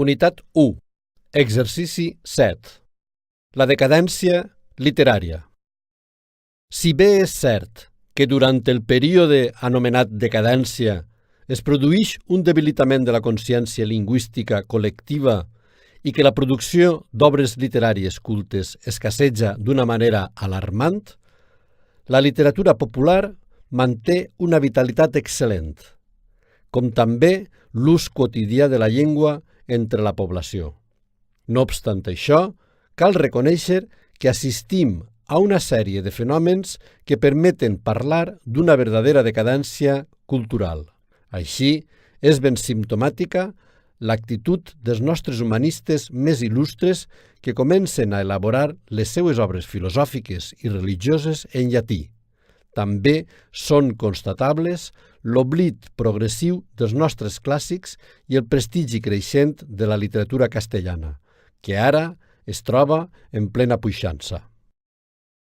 Unitat 1. Exercici 7. La decadència literària. Si bé és cert que durant el període anomenat decadència es produeix un debilitament de la consciència lingüística col·lectiva i que la producció d'obres literàries cultes escasseja d'una manera alarmant, la literatura popular manté una vitalitat excel·lent, com també l'ús quotidià de la llengua entre la població. No obstant això, cal reconèixer que assistim a una sèrie de fenòmens que permeten parlar d'una verdadera decadència cultural. Així, és ben simptomàtica l'actitud dels nostres humanistes més il·lustres que comencen a elaborar les seues obres filosòfiques i religioses en llatí. També són constatables l'oblit progressiu dels nostres clàssics i el prestigi creixent de la literatura castellana, que ara es troba en plena puixança.